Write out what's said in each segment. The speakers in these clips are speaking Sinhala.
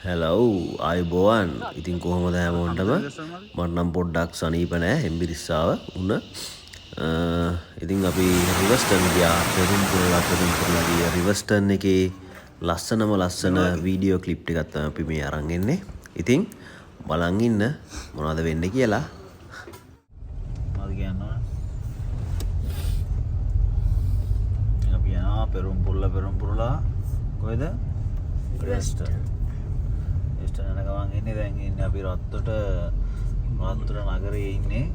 හැලව් අයිබෝවන් ඉතින් කොහොමද හැමෝන්ටම මට නම් පොඩ්ඩක් සනීප නෑ හෙම්බිරිස්සාව උන ඉතින් අපි රිවස්ටන් ගියා පෙරුම්පුරලා ගිය රිවස්ටන් එකේ ලස්සන වීඩියෝ ක්ලිප් එකක් තමයි අපි මේ අරන් එන්නේ. ඉතින් බලන් ඉන්න මොනවද වෙන්නේ කියලා. මොනවද කියනවා? අපි යනවා පෙරුම්පුරලා කොහෙද? රිවස්ටන්. යන ගමන් ඉන්නේ දැන් ඉන්නේ අපි රත්තුට නගරයේ ඉන්නේ.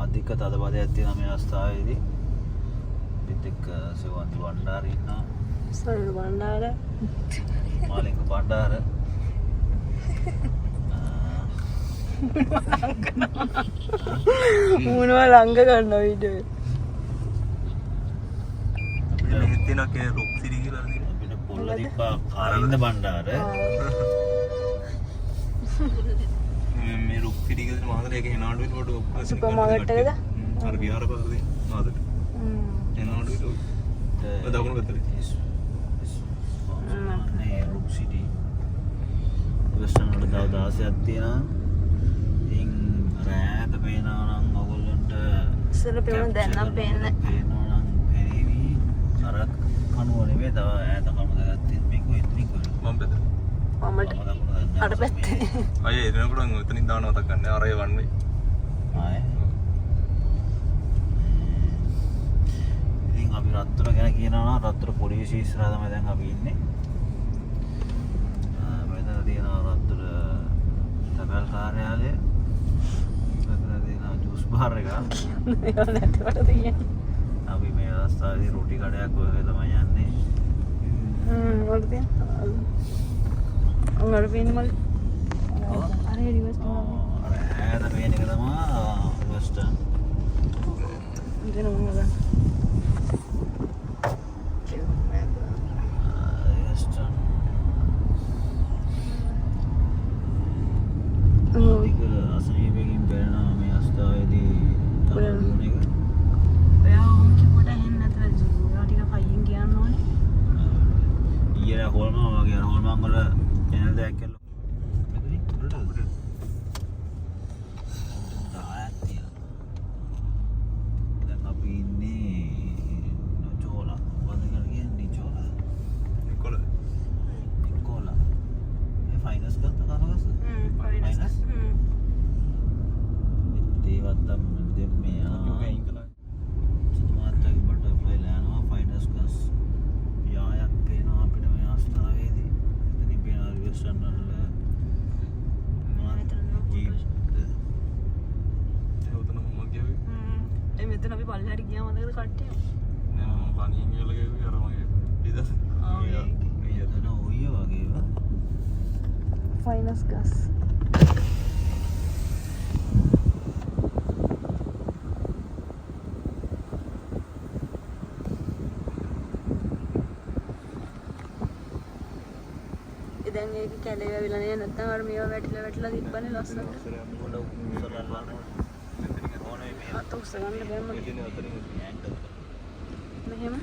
අධික තදබදයක් තියෙන මේ අවස්ථාවේදී පිට එක්ක සෙවන්ති බණ්ඩාර ඉන්නවා. සොයුරු බණ්ඩාර මාලිංග බණ්ඩාර මොනවා ළඟ ගන්නවා වීඩියෝ අපිට හිතෙනවා කේ රොක් සිරි කියලා නේද? අපිට පොල්ල දීපා කාරින්න බණ්ඩාර මේ රුක් සිරි කියලා මහතල එක එනාඩු වලට ඔක්කොම සුපර් මාකට් එකද? අර විහාර පාරේ මාතට එනාඩු වලට ඔය දකුණු පැත්තේ නේ රුක් සිටි වෙස්ටර්න් වල 16ක් තියෙනවා. ඉතින් රෑට පේනවා නම් ඔයගොල්ලන්ට ඉස්සර පේන දැන් නම් පේන්නේ පේනවා නම් පෙරේවි අර කනුව නෙමෙයි තව ඈත කනුව දෙකක් තියෙන මේක ඉතින් කරා මම බෙද මමට අර පැත්තේ අය එතනකොට උතනින් දාන මතක් ගන්න අරේ වන්නේ ආයේ ඉතින් අපි රත්තුර ගැන කියනවා නම් රත්තුර පොලිසිය ඉස්සරහා තමයි දැන් අපි ඉන්නේ. මෙතන තියෙනවා රත්තුර තැපැල් කාර්යාලය. මෙතන තියෙනවා ජූස් බාර් එක. ඒවා නැතිවට තියෙන්නේ අපි මේ අවස්ථාවේදී රොටි කඩයක් ඔය තමයි යන්නේ. වලට තියෙන අර පේන්නේ මල් අර රිවර්ස් අර ඈත පේන එක තමයි වෙස්ටර්න්. ඉතින් මොනවද වෙස්ටර්න්. ඒක අසනීපකින් පේනවා මේ අවස්ථාවේදී තමයි එක. ඔයා ඕම් කිව්වට ඇහෙන්නේ නැතර ඔයා ටික කයින් කියන්න ඕනේ ඊයේ හොල්මන් වගේ හොල්මන් වල channel දෙකක් කළා. මෙතනින් උඩට උඩට. දායක් තියෙනවා. දැන් අපි ඉන්නේ නොචෝලා. මොකද කියන්නේ නිචෝලා. නිකෝලා. මේ ෆයිනස් ගත්ත කනවස? ෆයිනස් ඒවත් දෙම් මේ වෙයින් කළා සුදුමාත්ගේ බටර්ෆ්ලයි ලෑනවා ෆයිනස් ගස්. යායක් පේනවා අපිට මේ අවස්ථාවේදී. එතනින් පේනවා රිවර්සන් වල ඒවතන මම ගියේ ඒ මෙතන අපි පල්ලෙහාට ගියා මතකද කට්ටිය නෑ මම පණියෙන් ගිහලා ගියේ අර මගේ ඉදස් එතන ඔය වගේ ඒවා. ෆයිනස් ගස් දැන් ඒක කැලේ වැවිලා නේ නැත්නම් අර මේවා වැටිලා තිබ්බනේ ලස්සන පොඩ උසලල්ලා ඕනේ මේ අත උස්ස ගන්න බෑ මට කියන්නේ අතරින් ඇන්කල් මෙහෙම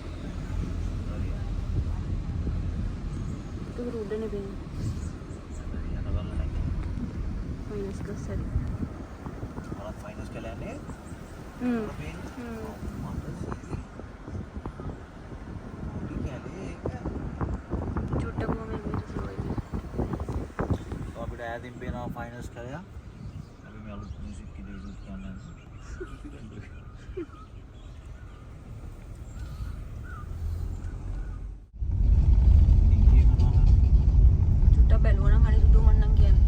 ඒක උඩනේ බේන්නේ යන බලන්න නැහැ. ෆයිනස් ගස් හරි මලත් ෆයිනස් කියලා යන්නේ. චුට්ටක් කොහමද මේක සෝයි අපිට ඈතින් පේනවා ෆයිනස් කරලා. අපි මේ අලුත් මියුසික් වීඩියෝස් කියන්නේ. චුට්ටක් බැලුවා නම් හරි සුදු මන්නම් කියන්නේ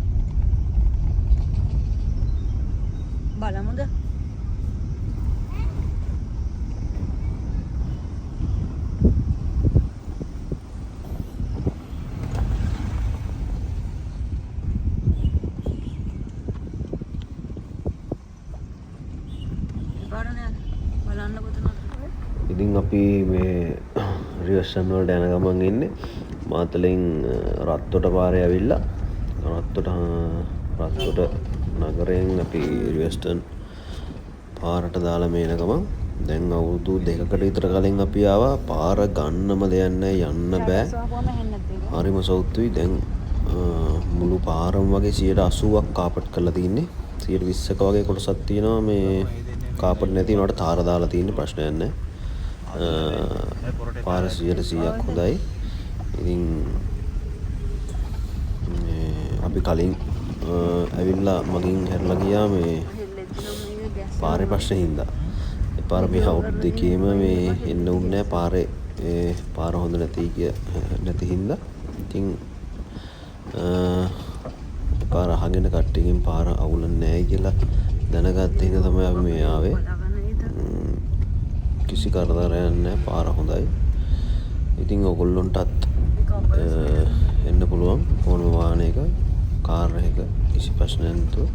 බලමුද බලන්න පුතනක් ඉතින් අපි මේ රිවර්සන් වලට යන ගමන් ඉන්නේ. මාතලෙන් රත්තොට පාරේ ඇවිල්ලා රත්තොට නගරයෙන් අපි රිවර්ස්ටන් පාරට දාලා මේන ගමන් දැන් අවුරුදු 2කට විතර කලින් අපි ආවා. පාර ගන්නම දෙයක් නැහැ, යන්න බෑ. හරිම සෞතුයි. දැන් මුළු පාරම වගේ 80%ක් කාපට් කරලා තින්නේ. 20%ක වගේ කොටසක් තියෙනවා මේ කාපට් නැති වුණාට තාර දාලා තියෙන ප්‍රශ්නයක් නැහැ. පාර 100%ක් හොඳයි. ඉතින් අපි කලින් ඇවිල්ලා මගින් හැරලා ගියා මේ පාරේ ප්‍රශ්නේ හින්දා. ඒ පාර මේ අවුරුදු දෙකේම මේ එන්න උන්නේ පාරේ පාර හොඳ නැති හින්දා. ඉතින් පාර අහගෙන කට්ටියකින් පාර අවුලන්නේ නැහැ කියලා දැනගත්ත හින්දා තමයි අපි මේ ආවේ. කිසි කරදරයක් නැහැ, පාර හොඳයි. ඉතින් ඔයගොල්ලන්ටත් එන්න පුළුවන් ඕනම වාහනයක කාර් එකක කිසි ප්‍රශ්නයක් නැතුව.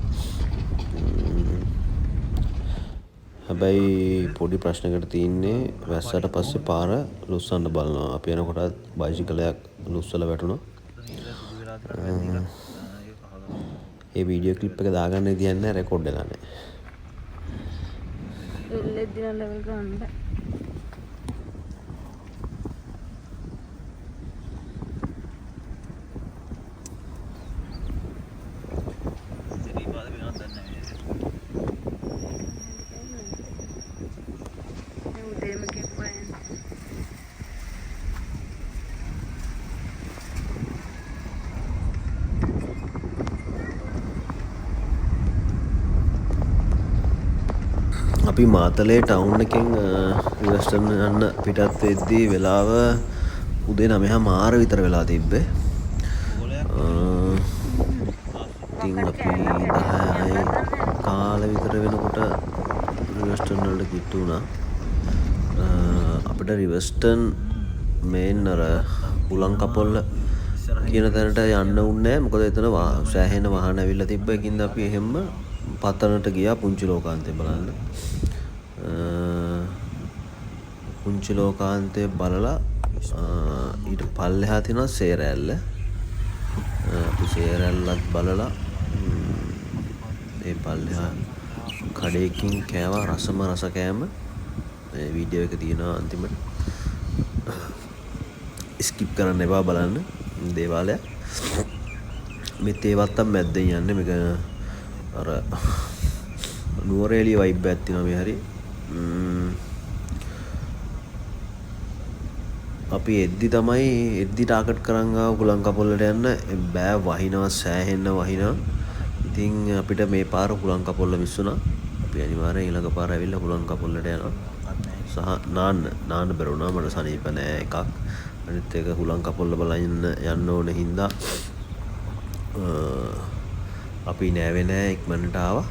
හැබැයි පොඩි ප්‍රශ්නයකට තියෙන්නේ වැස්සට පස්සේ පාර ලුස්සන්න බලනවා. අපි යනකොටත් බයිසිකලයක් ලුස්සලා වැටුණා. ඒ වීඩියෝ ක්ලිප් එක දාගන්න තියන්නේ රෙකෝඩ් එක ගන්න. එල්ලෙද්දී නම් ලෙවල් ගන්න. අපි මාතලේ ටවුන් එකෙන් රිවර්ස්ටන් යන්න පිටත් වෙද්දී වෙලාව උදේ 9:00 විතර වෙලා තිබ්බේ. ඉතින් අපි 10:00 කාලේ විතර වෙනකොට රිවර්ස්ටන් වලට කිට්ටු වුණා. අපිට රිවර්ස්ටන් මේන් අර උලං කපොල්ල කියන තැනට යන්න උන්නේ නැහැ. මොකද එතන සෑහෙන වාහන ඇවිල්ලා තිබ්බ එකකින්ද අපි එහෙම පතනට ගියා පුංචි ලෝකාන්තේ බලන්න. පුංචි ලෝකාන්තේ බලලා ඊට පල්ලෙහා තියෙනවා සේරැල්ල. අපි සේරැල්ලත් බලලා ඒ පල්ලෙහා කඩේකින් කෑවා රස කෑම. මේ වීඩියෝ එක තියෙනවා අන්තිමට. ස්කිප් කරන්න එපා බලන්න දේවාලය. මේ තේවත්තම් මැද්දෙන් යන්නේ මේක අර නුවරඑළිය වයිබ් එකක් තියෙනවා මේ හරි. අපි එද්දි ටාගට් කරන් ආව කුලංකපොල්ලට යන්න. බෑ වහිනවා, සෑහෙන්න වහිනවා. ඉතින් අපිට මේ පාර කුලංකපොල්ල මිස් වුණා. අපි අනිවාර්යෙන් ඊළඟ පාර ඇවිල්ලා කුලංකපොල්ලට යනවා. සහ නාන්න බැරුණා. මට සනීප නෑ එකක්. අනිත් එක කුලංකපොල්ල බලන්න යන්න ඕන හින්දා අපි නෑවේ නෑ ඉක්මනට ආවා.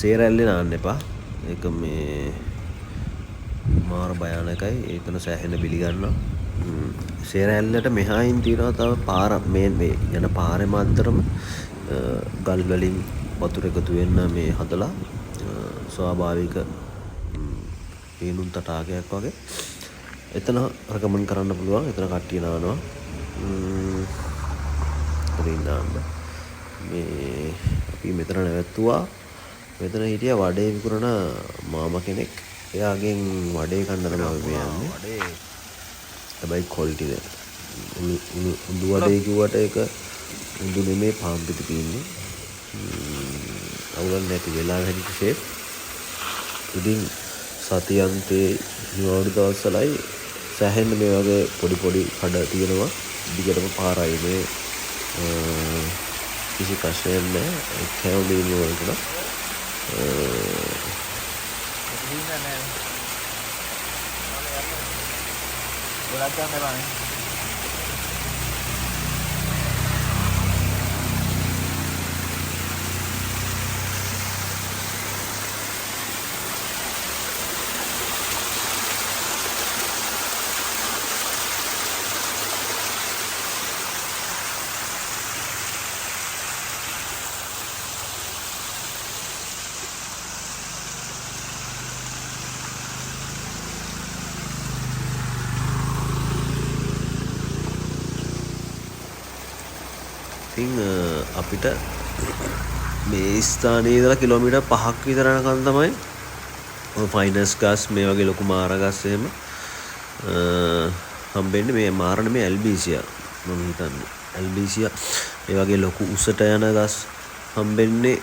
සේරැල්ලේ නාන්න එපා. ඒක මේ මාර භයානකයි. ඒකන සෑහෙන බිලි ගන්නවා. සේරැල්ලට මෙහායින් තියෙනවා තව පාර මේ යන පාරේ මාත්‍රම ගල් වලින් වතුර එකතු වෙන්න මේ හදලා ස්වාභාවික පේනුම් තටාකයක් වගේ. එතන රෙකමන්ඩ් කරන්න පුළුවන්. එතන කට්ටිය නානවා. මේ අපි මෙතන නැවැත්තුවා. මෙතන හිටියා වඩේ විකුණන මාමා කෙනෙක්. එයාගෙන් වඩේ කන්න තමයි අපි යන්නේ. හැබැයි ක්වොලිටි ද උඳු වඩේ කිව්වට ඒක උඳු නෙමේ පාම් පිටි තියෙන්නේ. අවුලක් නැති වෙලා හැදිච්ච ෂේප්. ඉතින් සතියන්තේ නිවාඩු දවස්වලයි සෑහෙන මේ වගේ පොඩි කඩ තියෙනවා. දිගටම පාරයි මේ කිසි ප්‍රශ්නයක් නැහැ. කැවුම් වලට ඉතින් අපිට මේ ස්ථානයේ ඉඳලා කිලෝමීටර් 5ක් විතර යනකම් තමයි ඔය ෆයිනස් ගස් මේ වගේ ලොකු මාර ගස් එහෙම හම්බෙන්නේ. මේ මාර නෙමෙයි ඇල්බීසියා මම හිතන්නේ. ඇල්බීසියා ඒ වගේ ලොකු උසට යන ගස් හම්බෙන්නේ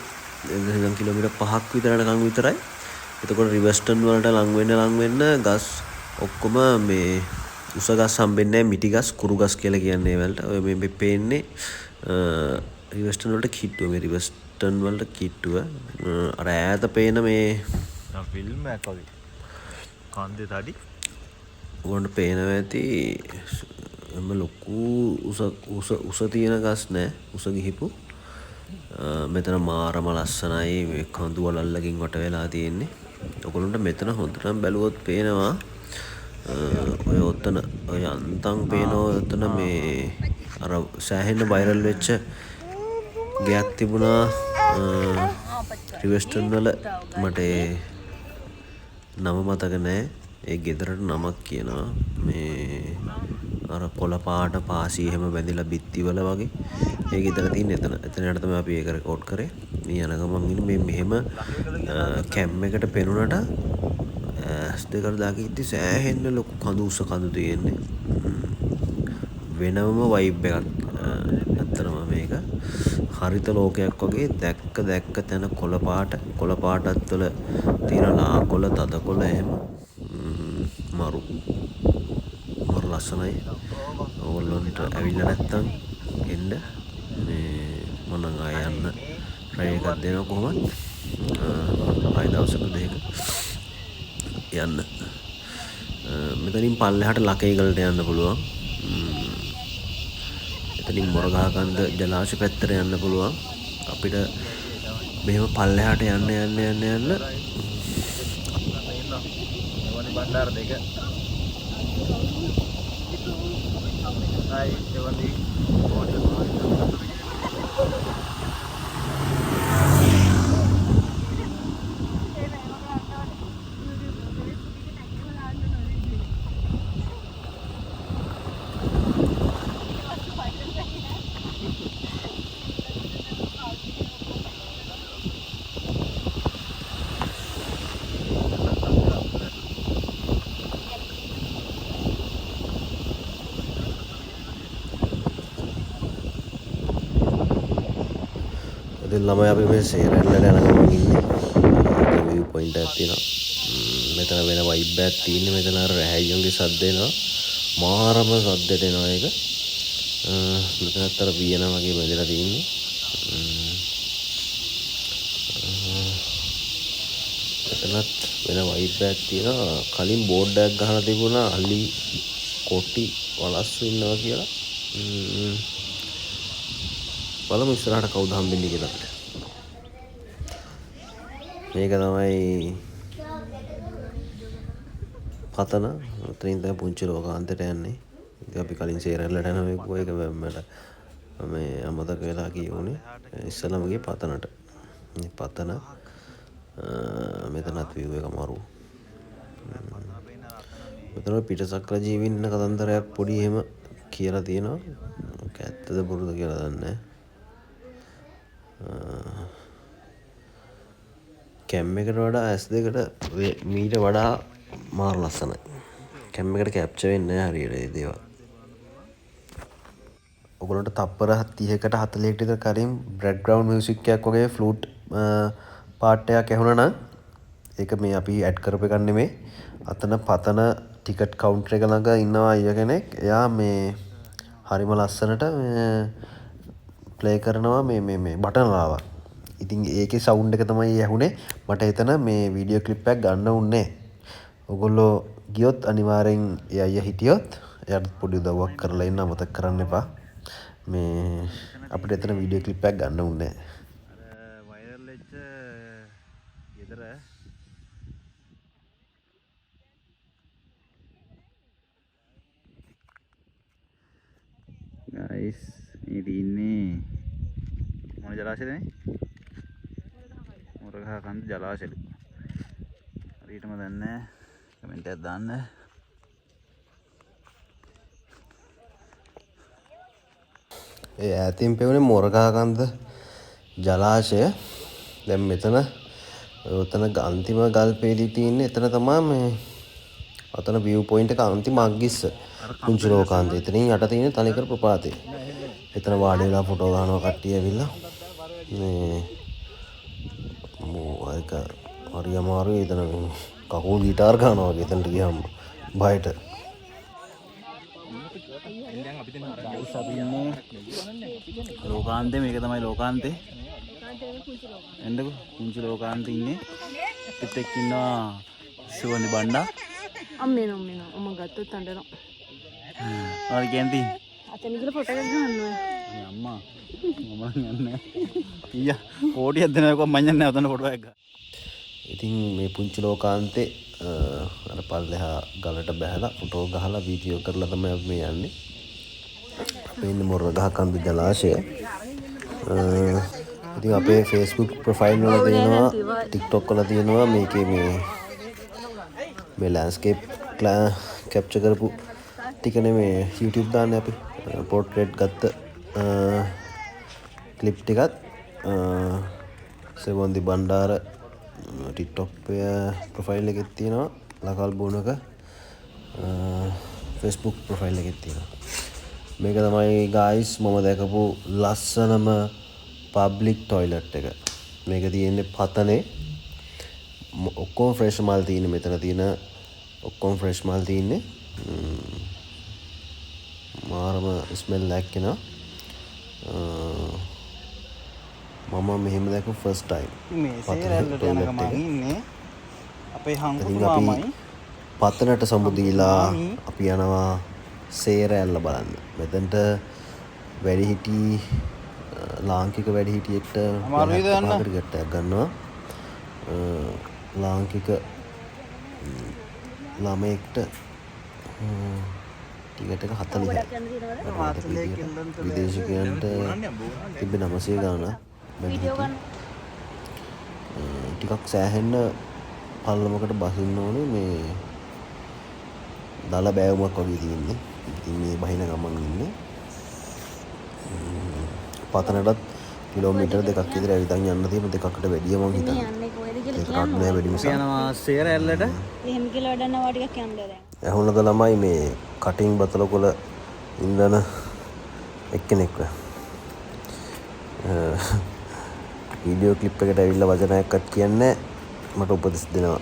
දැන් කිලෝමීටර් 5ක් විතරකම් විතරයි. එතකොට රිවර්ස්ටන් වලට ලං වෙන්න ගස් ඔක්කොම මේ උස ගස් හම්බෙන්නේ නැහැ. මිටි ගස්, කුරු ගස් කියලා කියන්නේ වලට. ඔය මේ පේන්නේ රිවර්ස්ටන් වලට කිට්ටුව. මේ රිවර්ස්ටන් වලට කිට්ටුව. අර ඈත පේන මේ ෆිල්ම් එකක් වගේ. කාන්දේ තඩි. උගන්ට පේනවා ඇති එම ලොකු උස තියෙන ගස් නෑ. උස ගිහිපු. මෙතන මාරම ලස්සනයි. මේ කඳු වලල්ලකින් වට වෙලා තියෙන්නේ. ඔයගොල්ලන්ට මෙතන හොඳටම බැලුවොත් පේනවා ඔය ඔතන ඔය අන්තම් පේනවා ඔතන මේ අර සෑහෙන වෛරල් වෙච්ච ගයක් තිබුණා රිවර්ස්ටන් වල. මට නම මතක නෑ. ඒ ගෙදරට නමක් කියනවා. මේ අර කොළ පාට පාසි එහෙම බැඳිලා බිත්තිවල වගේ. ඒ ගෙදර තියෙන එතන. එතනට තමයි අපි ඒක රෙකෝඩ් කරේ. මේ යන ගමන් ඉන්නේ මේ මෙහෙම කැම් එකට පෙනුනට ඇස් දෙකට දාකිද්දි සෑහෙන්න ලොකු කඳු උස කඳු තියෙන්නේ. වෙනම වයිබ් එකක්. ඇත්තටම මේක හරිත ලෝකයක් වගේ. දැක්ක තැන කොළ පාටත් වල තියෙන ලා කොළ තද කොළ එහෙම මරු ලස්සනයි. ඕගොල්ලන්ට ඇවිල්ලා නැත්තම් එන්න. මේ මම ආය යන්න try එකක් දෙනවා කොහොමද? ආය දවසක දෙක යන්න. මෙතනින් පල්ලෙහාට ලකේගලට යන්න පුළුවන්. එතනින් මොරගහකන්ද ජලාශය පැත්තට යන්න පුළුවන්. අපිට මෙහෙම පල්ලෙහාට යන්න බණ්ඩාර දෙක. හයි එවලි ළමයි අපි මේ සේරැල්ලට යන ගමන් ඉන්නේ. view point එකක් තියෙනවා. මෙතන වෙන vibe එකක් තියෙන්නේ. මෙතන අර රැහැයියන්ගේ සද්ද එනවා. මාරම සද්දට එනවා ඒක. මෙතනත් අර වියන වගේ බෙදලා තියෙන්නේ. මෙතනත් වෙන vibe එකක් තියෙනවා. කලින් බෝඩ් එකක් ගහලා තිබුණා අලි කොටි වලස්සු ඉන්නවා කියලා. බලමු ඉස්සරහට කවුද හම්බෙන්නේ කියලා. මේක තමයි පතන. උතරින් තමයි පුංචි ලෝකාන්තයට යන්නේ. ඉතින් අපි කලින් සේරැල්ලට යන මේක මට මේ අමතක වෙලා කියුනේ. ඉස්සලම ගියේ පතනට. මේ පතන මෙතනත් view එක මරු. මෙතන පිටසක්‍ර ජීවීන් ඉන්න කතන්දරයක් පොඩි එහෙම කියලා තියෙනවා. ඒක ඇත්තද බොරුද කියලා දන්නේ නැහැ. කැම් එකට වඩා S2කට මීට වඩා මාර ලස්සනයි. කැම් එකට කැප්චර් වෙන්නේ නැහැ හරියට මේ දේවල්. ඔයගොල්ලන්ට තප්පර 30කට 40කට විතර කලින් බෑග්ග්‍රවුන්ඩ් මියුසික් එකක් වගේ ෆ්ලූට් පාට් එකක් ඇහුණා නම් ඒක මේ අපි ඇඩ් කරපු එකක් නෙමෙයි. අතන පතන ටිකට් කවුන්ටර් එක ළඟ ඉන්නවා අයියා කෙනෙක්. එයා මේ හරිම ලස්සනට ප්ලේ කරනවා මේ බටන් ලාවක්. ඉතින් ඒකේ සවුන්ඩ් එක තමයි ඇහුනේ. මට එතන මේ වීඩියෝ ක්ලිප් එකක් ගන්න උන්නේ. ඔයගොල්ලෝ ගියොත් අනිවාර්යෙන් ඒ අයියා හිටියොත් එයාට පොඩි උදව්වක් කරලා ඉන්න අමතක කරන්න එපා. මේ අපිට එතන වීඩියෝ ක්ලිප් එකක් ගන්න උන්නේ. අර වෛරල් වෙච්ච ගෙදර guys මේ තින්නේ මොන ජලාශයද මේ? මොරගහකන්ද ජලාශයලු. හරියටම දන්නේ නැහැ. කමෙන්ට් එකක් දාන්න. ඒ ඈතින් පෙවුනේ මොරගහකන්ද ජලාශය. දැන් මෙතන ඔතන අන්තිම ගල් පෙළි තියෙන්නේ. එතන තමයි මේ අතන view point එක අන්තිම අග්ගිස්ස. පුංචි ලෝකාන්තය. එතනින් යට තියෙන තනිකර ප්‍රපාතය. එතන වාඩි වෙලා ෆොටෝ ගන්නවා කට්ටිය ඇවිල්ලා. මේ ඒක හරි අමාරුයි එතන කකුල් ගිටාර් ගන්නවා වගේ එතනට ගියාම බයට. ලෝකාන්තේ මේක තමයි ලෝකාන්තේ. එන්නකො පුංචි ලෝකාන්තේ ඉන්නේ. පිට එක්ක ඉන්නවා සුවඳි බණ්ඩා. අම්මේනෝ අම්ම ගත්තොත් අඬනවා. ආවද කැන්ති? අතන ඉඳලා ෆොටෝ එකක් ගන්නවා. මේ අම්මා මම යන්නේ. ඊයා කෝටියක් දෙනකම් මම යන්නේ නැහැ ඔතන ෆොටෝ එකක් ගන්න. ඉතින් මේ පුංචි ලෝකාන්තේ අර පල්ලෙහා ගලට බැහැලා ෆොටෝ ගහලා වීඩියෝ කරලා තමයි අපි මේ යන්නේ. අපි ඉන්නේ මොරගහකන්ද ජලාශය. ඉතින් අපේ Facebook ප්‍රොෆයිල් වල තියෙනවා TikTok වල තියෙනවා මේකේ මේ ලෑන්ඩ්ස්කේප් කැප්චර් කරපු ටිකනේ මේ YouTube දාන්නේ අපි පෝට්‍රේට් ගත්ත ක්ලිප් ටිකත් සෙවන්දි බණ්ඩාර TikTok ප්‍රොෆයිල් එකේ තියෙනවා ලකල් බෝනක Facebook ප්‍රොෆයිල් එකේ තියෙනවා. මේක තමයි ගයිස් මම දැකපු ලස්සනම පබ්ලික් ටොයිලට් එක. මේක තියෙන්නේ පතනේ. ඔක්කොම ෆ්‍රෙෂ් මල් තියෙන්නේ මෙතන තියෙන ඔක්කොම ෆ්‍රෙෂ් මල් තියෙන්නේ. මාරම ස්මෙල් ලැක්කෙනවා. මම මෙහෙම දැකපු ෆස්ට් ටයිම්. මේ සේරැල්ලට යන ගමන් ඉන්නේ අපේ හංගුතු මාමයි. පතනට සමුදීලා අපි යනවා සේරැල්ල බලන්න. මෙතනට වැඩිහිටි ලාංකික වැඩිහිටියෙක්ට ටිකට් ගන්නවා. ලාංකික ළමයෙක්ට ටිකට් එක 40යි. විදේශිකයන්ට තිබ්බේ 900 ගාණක්. ටිකක් සෑහෙන්න පල්ලමකට බහින්න ඕනේ මේ දල බෑවුමක් වගේ තියෙන්නේ. ඉතින් මේ බහින ගමන් ඉන්නේ. පතනටත් කිලෝමීටර් 2ක් විතර ඇවිදන් යන්න තියෙන දෙකකට වැඩිය මං හිතන්නේ. ඒකට නෑ වැඩි නිසා. යනවා සේරැල්ලට. එහෙම කියලා වඩනවා ටිකක් යන්න දැන්. ඇහුණද ළමයි මේ කටින් බතලකොළ ඉඳන එක්කෙනෙක්ව. වීඩියෝ ක්ලිප් එකට ඇවිල්ලා වචනයක්වත් කියන්නේ මට උපදෙස් දෙනවා.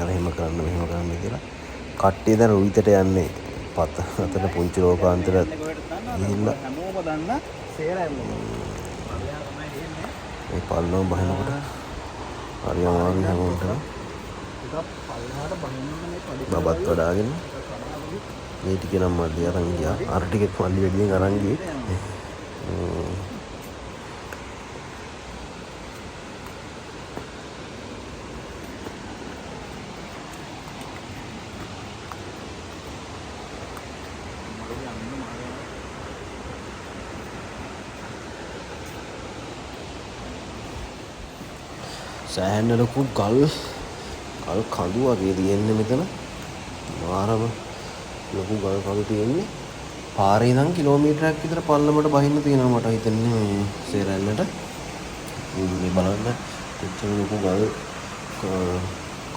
අර එහෙම කරන්න මෙහෙම කරන්න කියලා. කට්ටිය දැන් රුවිතට යන්නේ පත අතට පුංචි ලෝකාන්තයට ගිහිල්ලා හැමෝම දන්න සේරැල්ල. මේ පල්ලම බහිනකොට හරි අමාරුයි හැමෝටම. බබත් වඩාගෙන මේ ටික නම් මල්ලි අරන් ගියා. අර ටිකෙත් මල්ලි වැඩියෙන් අරන් ගියේ. සෑහෙන්න ලොකු ගල් කඳු වගේ තියෙන්නේ මෙතන. මාරම ලොකු ගල් කඳු තියෙන්නේ. පාරේ ඉඳන් කිලෝමීටරයක් විතර පල්ලමට බහින්න තියෙනවා මට හිතෙන්නේ මේ සේරැල්ලට. මේ බලන්න කොච්චර ලොකු ගල්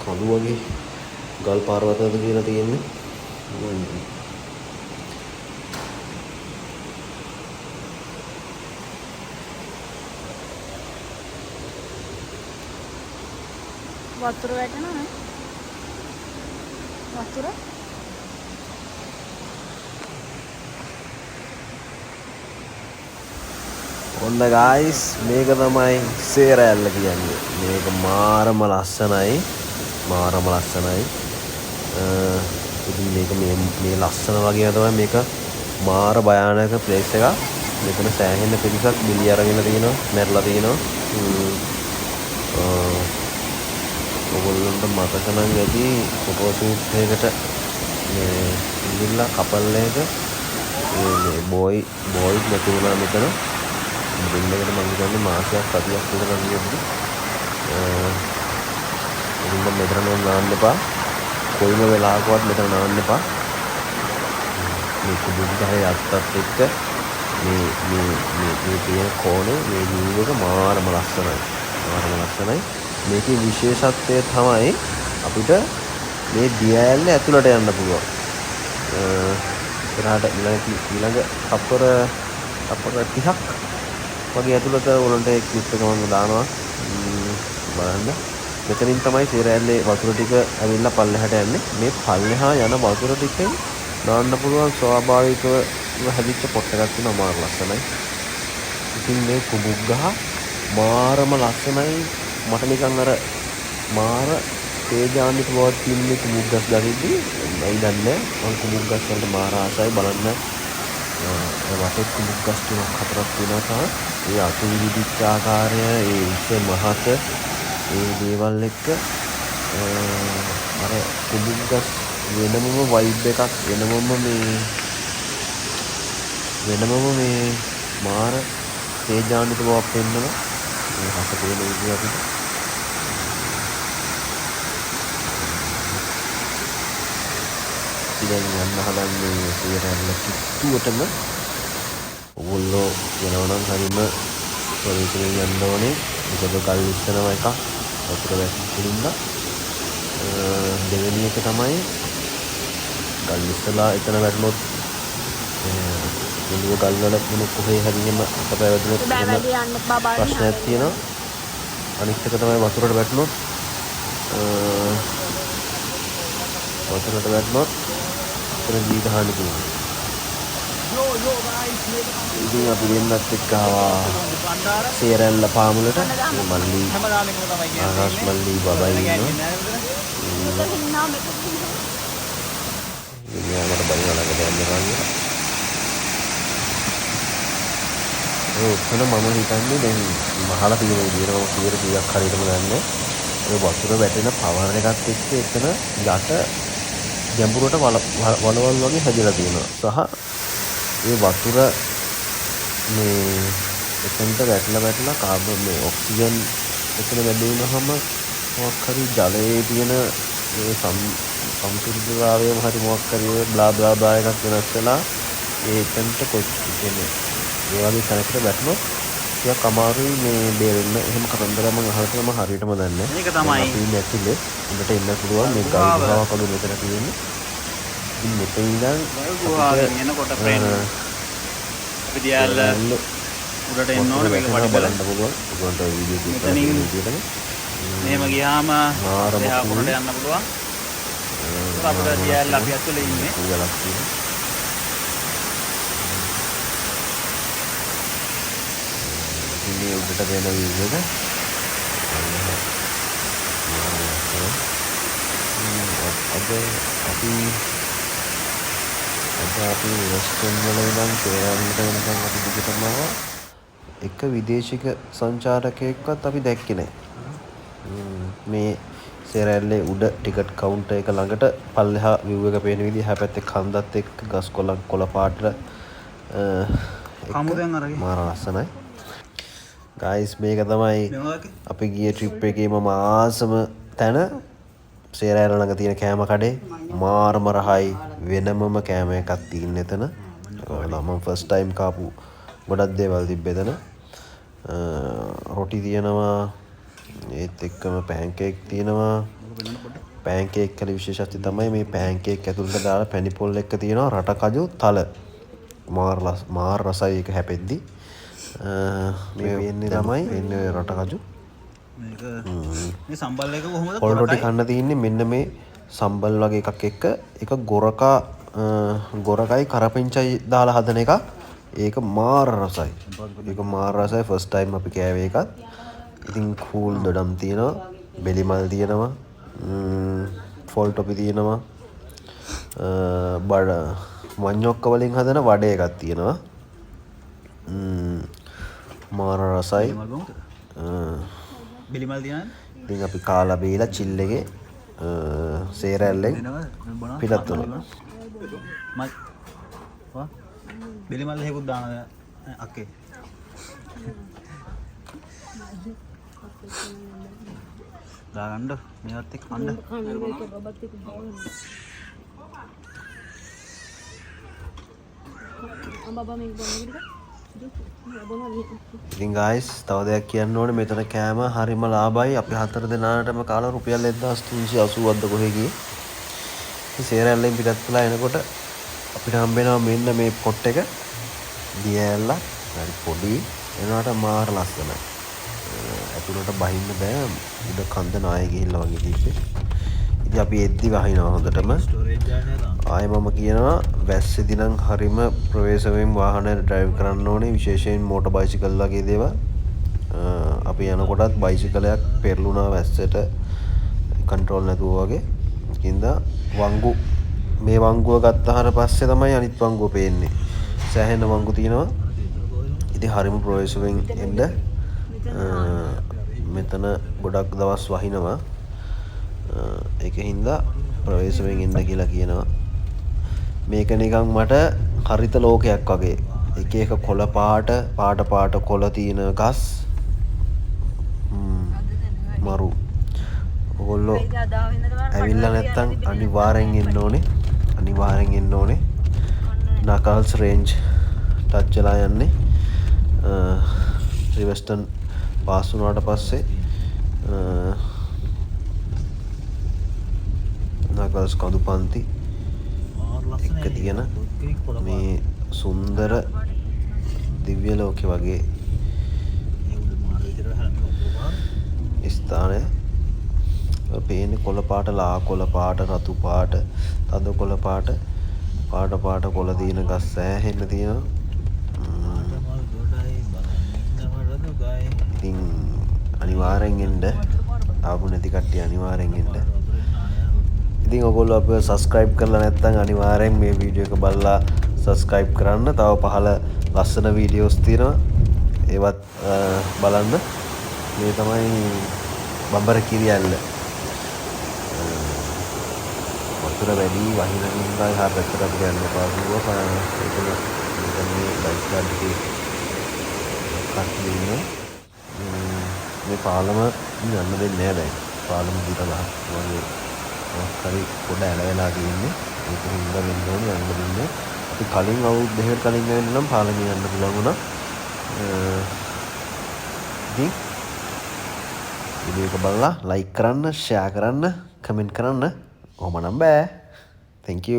කඳු වගේ ගල් පර්වතයද කියලා තියෙන්නේ. වතුර වැටෙනවා වතුර ඔන්න ගයිස් මේක තමයි සේරැල්ල කියන්නේ. මේක මාරම ලස්සනයි. ඉතින් මේක මේ ලස්සන වගේ තමයි මේක මාර භයානක ප්ලේස් එකක්. මෙතන සෑහෙන පිරිසක් බිලි අරගෙන තියෙනවා, මැරලා තියෙනවා. ඔයගොල්ලන්ට මතක නම් ඇති ෆොටෝ ෂූට් එකකට මේ ඉඳිලා කපල් එක මේ බෝයි නැති වුණා මෙතන. දෙන්නකට මම හිතන්නේ මාසයක් 7ක් විතර ගියොත් ඉතින් මෙතන නාන්න එපා. කොයිම වෙලාවකවත් මෙතන නාන්න එපා. මේ කුඩුගහේ අත්තත් එක්ක මේ තියෙන කෝණේ මේ view එක මාරම ලස්සනයි. මේකේ විශේෂත්වය තමයි අපිට මේ දිය ඇල්ල ඇතුළට යන්න පුළුවන්. ඉස්සරහට ඊළඟ තප්පර 30ක් වගේ ඇතුළත උනට ඒ ක්ලිප් එක මම දානවා. බලන්න. මෙතනින් තමයි සේරැල්ලේ වතුර ටික ඇවිල්ලා පල්ලෙහාට යන්නේ. මේ පල්ලෙහා යන වතුර ටිකෙන් දාන්න පුළුවන් ස්වාභාවිකව හැදිච්ච පොට් එකක් තියෙනවා මාර ලස්සනයි. ඉතින් මේ කුඹුක් ගහ මාරම ලස්සනයි. මට නිකන් අර මාර තේජාන්විත බවක් තියෙන කුඹුක් ගස් දකිද්දි මම දන්නේ මම කුඹුක් ගස් වලට මාර ආසයි බලන්න. වටේ කුඹුක් ගස් තුනක් හතරක් තියෙනවා. ඒ අතු විවිධ ආකාරය ඒ ඉස්ස මහත ඒ දේවල් එක්ක අර කුඹුක් ගස් වෙනමම වයිබ් එකක් වෙනමම මේ මාර තේජාන්විත බවක් පෙන්වනවා. මේ හත පේන විදිහ අපිට ඉතින් යන්න හදන්නේ සේරැල්ල කිට්ටුවටම. ඔයගොල්ලෝ යනවා නම් හරිම පොලිසියෙන් යන්න ඕනේ. මොකද ගල් ඉස්සනවා එකක් වතුර වැටෙන්න. දෙවෙනි එක තමයි ගල් ඉස්සලා එතන වැටුනොත් එළුව ගල් වල මොන කොහේ හරි එහෙම අපේ වැදුනොත් ප්‍රශ්නයක් තියෙනවා. අනිත් එක තමයි වතුරට වැටුනොත් එතන ජීවිත හානි වෙනවා. ඉතින් අපි දෙන්නත් එක්ක ආවා සේරැල්ල පාමුලට. මල්ලි ආකාශ මල්ලි බබයි ඉන්නවා. යාමට බලලා ළඟට යන්න ගන්නවා. ඔතන මම හිතන්නේ දැන් මහලා තියෙන විදිහට මම 100ක් හරියටම ගන්න. ඒ වතුර වැටෙන පවර් එකත් එක්ක එතන යට ගැඹුරට වලවල් වගේ හැදලා තියෙනවා. සහ ඒ වතුර මේ එතනට වැටලා කාබන් මේ ඔක්සිජන් එතන වැඩි වුණාම මොකක් හරි ජලයේ තියෙන මේ සම්පූර්ණතාවයම හරි මොකක් හරි බ්ලා බ්ලා එකක් වෙනස් වෙලා ඒ එතනට කොච්චර ඒ වගේ තැනකට වැටුණොත් ටිකක් අමාරුයි මේ බේරෙන්න. එහෙම කතන්දර මම අහලා තියෙනවා මම හරියටම දන්නේ නැහැ. මේක තමයි අපි ඉන්නේ ඇතුලේ. උඩට එන්න පුළුවන් මේ ගල් ගහක් අඩු මෙතන තියෙන්නේ. ඉතින් මෙතන ඉඳන් ගුහාවෙන් එනකොට ෆ්‍රෙන්ඩ් අපි දියාල උඩට එන්න ඕනේ මේක වඩ බලන්න පුළුවන්. උගන්ට වීඩියෝ එකක් මෙතනින් මෙහෙම ගියාම එහා උඩට යන්න පුළුවන්. ඒක අපිට දියාල අපි ඇතුලේ ඉන්නේ. උගලක් තියෙනවා. මේ උඩට වෙන වීඩියෝ එක අපි වෙස්ටර්න් වල ඉඳන් සේරැල්ලට වෙනකන් අපි දිගටම එක විදේශික සංචාරකයෙක්වත් අපි දැක්කේ නැහැ. මේ සේරැල්ලේ උඩ ටිකට් කවුන්ටර් එක ළඟට පල්ලෙහා view එක පේන විදිහ හැපැත්තේ කන්දත් එක්ක ගස් කොළන් කොළ පාටට කමුදෙන් අරගෙන මාර ලස්සනයි. ගයිස් මේක තමයි අපි ගිය ට්‍රිප් එකේ මම ආසම තැන සේරැල්ල ළඟ තියෙන කෑම කඩේ. මාරම රහයි වෙනමම කෑම එකක් තියෙන එතන. මම ෆස්ට් ටයිම් කාපු ගොඩක් දේවල් තිබ්බේ එතන. රොටි තියෙනවා ඒත් එක්කම පෑන්කේක් තියෙනවා. පෑන්කේක් වල විශේෂත්වය තමයි මේ පෑන්කේක් ඇතුළට දාලා පැණි පොල් එක්ක තියෙනවා රට කජු තල. මාර රසයි ඒක හැපෙද්දි. මේ වෙන්නේ තමයි වෙන්නේ රට කජු. මේක මේ සම්බල් එක කොහොමද පොල් රොටි කන්න තියෙන්නේ මෙන්න මේ සම්බල් වගේ එකක් එක්ක එක ගොරකයි කරපිංචයි දාලා හදන එක. ඒක මාර රසයි. ෆස්ට් ටයිම් අපි කෑවේ එකත්. ඉතින් කූල් දොඩම් තියෙනවා, බෙලි මල් තියෙනවා, ෆොල් ටොපි තියෙනවා, බඩ මඤ්ඤොක්ක වලින් හදන වඩේ එකක් තියෙනවා. මාර රසයි. බිලිමල් තියනද? ඉතින් අපි කාලා බීලා චිල් එකේ සේරැල්ලෙන් පිටත් වුණා. මල් වා බිලිමල් හේකුත් දානද අක්කේ? දාගන්න මේවත් එක්ක කන්න. ඉතින් ගයිස් තව දෙයක් කියන්න ඕනේ මෙතන කෑම හරිම ලාභයි. අපි 4 දෙනාටම කාලා රුපියල් 1380ක්ද කොහෙ ගියේ. සේරැල්ලෙන් පිටත් වෙලා එනකොට අපිට හම්බෙනවා මෙන්න මේ පොට් එක දියඇල්ල හරි පොඩි එනට මාර ලස්සනයි. ඇතුළට බහින්න බෑ උඩ කන්ද නාය ගිහිල්ලා වගේ තිබ්බේ. ඉතින් අපි එද්දි වහිනවා හොඳටම. ආයෙ මම කියනවා වැස්සේදී නම් හරිම ප්‍රවේශමෙන් වාහන ඩ්‍රයිව් කරන්න ඕනේ විශේෂයෙන් මෝටර් බයිසිකල් වගේ දේවල්. අපි යනකොටත් බයිසිකලයක් පෙරළුණා වැස්සට කන්ට්‍රෝල් නැතුව වගේ. ඒකින්ද වංගු මේ වංගුව ගත්තාට පස්සේ තමයි අනිත් වංගුව පේන්නේ. සෑහෙන වංගු තියෙනවා. ඉතින් හරිම ප්‍රවේශමෙන් එන්න මෙතන ගොඩක් දවස් වහිනවා. ඒකින්ද ප්‍රවේශමෙන් එන්න කියලා කියනවා. මේක නිකන් මට හරිත ලෝකයක් වගේ. එක එක කොළ පාට කොළ තියෙන ගස් මරු. ඔයගොල්ලෝ ඇවිල්ලා නැත්තම් අනිවාර්යෙන් එන්න ඕනේ. නකල්ස් රේන්ජ් ටච් වෙලා යන්නේ. රිවර්ස්ටන් පාස් වුණාට පස්සේ නකල්ස් කඳුපන්ති එක තියෙන මේ සුන්දර දිව්‍ය ලෝකෙ වගේ ස්ථානය. පේන්නේ කොළ පාට, ලා කොළ පාට, රතු පාට, තද කොළ පාට, පාට කොළ තියෙන ගස් සෑහෙන්න තියෙනවා. ඉතින් අනිවාර්යෙන් එන්න. ආපු නැති කට්ටිය අනිවාර්යෙන් එන්න. ඉතින් ඔයගොල්ලෝ අපිව subscribe කරලා නැත්නම් අනිවාර්යෙන් මේ වීඩියෝ එක බලලා subscribe කරන්න. තව පහළ ලස්සන වීඩියෝස් තියෙනවා. ඒවත් බලන්න. මේ තමයි බඹර කිරියල්ල. වතුර වැඩි වහින නිසා එහා පැත්තට අපිට යන්න පාසුව මේ බයිස්කල් එකේ කට්ටිය ඉන්නේ. මේ පාලම යන්න දෙන්නේ නැහැ දැන්. පාලම දිරලා වගේ හරි පොඩ ඇලවෙලා තියෙන්නේ. ඒක හින්දා වෙන්න ඕනේ යන්න දෙන්නේ. අපි කලින් අවුරුදු දෙකකට කලින් වෙන්න නම් පාලම යන්න පුළුවන් වුණා. ඉතින් වීඩියෝ එක බලලා like කරන්න, share කරන්න, comment කරන්න. ඔහොම නම් බෑ. Thank you.